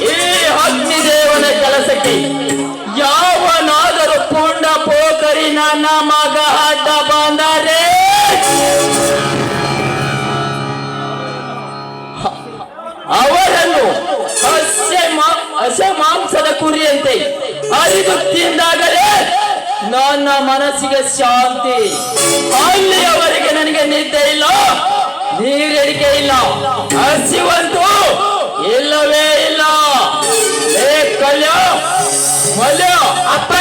ಈ ಅಗ್ನಿದೇವನ ಕೆಲಸಕ್ಕೆ ಯಾವನಾದರೂ ಪುಂಡ ಪೋಖರಿ ನನ್ನ ಮಗ ಅಡ್ಡ ಬಂದರೆ ಅವರನ್ನು ಹಸೆ ಮಾಂಸದ ಕುರಿಯಂತೆ ಅರಿದು ತಿಂದಾಗಲೇ ನನ್ನ ಮನಸ್ಸಿಗೆ ಶಾಂತಿ. ಅಲ್ಲಿಯವರೆಗೆ ನನಗೆ ನಿದ್ದೆ ಇಲ್ಲ, ನೀರಿಡಿಕೆ ಇಲ್ಲ, ಹಸಿವಂತೂ ಇಲ್ಲವೇ ಇಲ್ಲ. ಕಲ್ಯ ಮಲ್ಯ ಅಪ್ಪ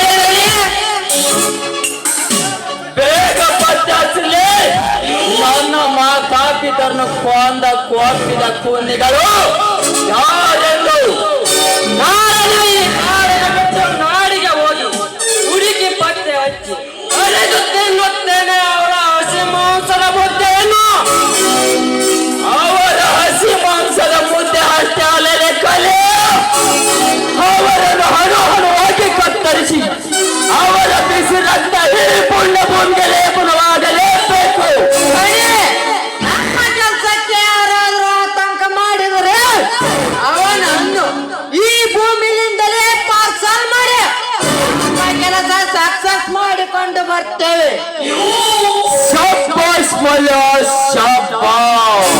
ಬೇಗ ಪತ್ತಾಸಲಿ ನನ್ನ ಮಾತಾಪಿತರನ್ನು ಕೊಂದ ಕೋಪಿದ ಕೂನಿಗಳು ಯಾರೆಂದು ನಾಡಿಗೆ ಹೋಗಿ ಹುಡುಕಿ ಪತ್ತೆ ಹಚ್ಚಿ ಅರೆದು ತಿನ್ನುತ್ತೇನೆ ಅವರ ಹಸಿ ಮಾಂಸದ ಮುದ್ದೆಯನ್ನು. ಅವರ ಹಸಿ ಮಾಂಸದ ಮುದ್ದೆ ಅಷ್ಟೇ ಅಲ್ಲದೆ ಕಲೆ ಅವರನ್ನು ಹಣವಾಗಿ ಕತ್ತರಿಸಿ ಅವರ ಬಿಸಿ ರಕ್ತ ಹಿಡಿ ಪುಣ್ಯ ಭೂಮಿಗೆ ಲೇಪನವಾಗಲೇಬೇಕು. ನಮ್ಮ ಕೆಲಸಕ್ಕೆ ಯಾರಾದ್ರೂ ಆತಂಕ ಮಾಡಿದರೆ ಅವನನ್ನು ಈ ಭೂಮಿಯಿಂದಲೇ ಪಾರ್ಸಲ್ ಮಾಡಿ ನಮ್ಮ ಕೆಲಸ ಸಕ್ಸಸ್ ಮಾಡಿಕೊಂಡು ಬರ್ತೇವೆ. ಶಾಬಾಷ್ ಮಲ್ಯ ಶಾಬಾಷ್.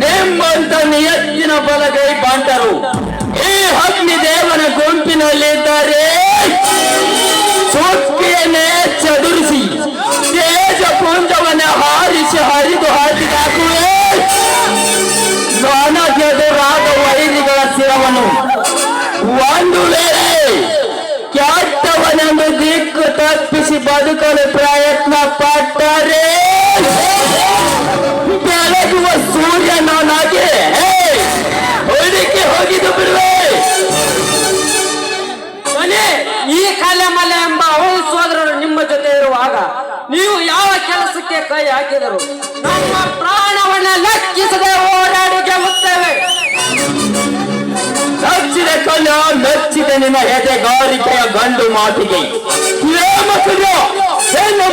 ನಿಮ್ಮಂತ ನಿಯತ್ತಿನ ಬಲಗೈ ಬಾಂಟರು ಈ ಅಗ್ನಿದೇವನ ಗುಂಪಿನಲ್ಲಿದ್ದಾರೆ. ಚುಕ್ಕಿಯನ್ನೇ ಚದುರಿಸಿ ತೇಜ ಪುಂಜವನ್ನೇ ಹಾರಿಸಿ ಹರಿದು ಹಾಕಿದಾಕುವೆ. ನನಗೆದುರಾದ ವೈರಿಗಳ ಶಿರವನ್ನು ಒಂದು ವೇಳೆ ಕೆಟ್ಟವನೆಂದು ದಿಕ್ಕು ತಪ್ಪಿಸಿ ಬದುಕಲು ಪ್ರಯತ್ನ ಪಟ್ಟರೆ ಬೆಳಗುವ ಸೂರ್ಯ ನಾನಾಗಿ ಹುಡುಕಿ ಹೋಗಿದ್ದು ಬಿಡುವೆ. ಈ ಕಲೆಮಲೆ ಎಂಬ ಅವಳು ಸೋದರರು ನಿಮ್ಮ ಜೊತೆ ಇರುವಾಗ ನೀವು ಯಾವ ಕೆಲಸಕ್ಕೆ ಕೈ ಹಾಕಿದರು ನಮ್ಮ ಪ್ರಾಣವನ್ನ ಲೆಕ್ಕಿಸದೆ ಓಡಾಡಿ ಗೆಲ್ಲುತ್ತೇವೆ. ನಚ್ಚಿದ ಕಲ್ಯ ಮೆಚ್ಚಿದ ನಿನ್ನ ಎದೆಗಾರಿಕೆಯ ಗಂಡು ಮಾತಿಗೆ ಹೆಣ್ಣು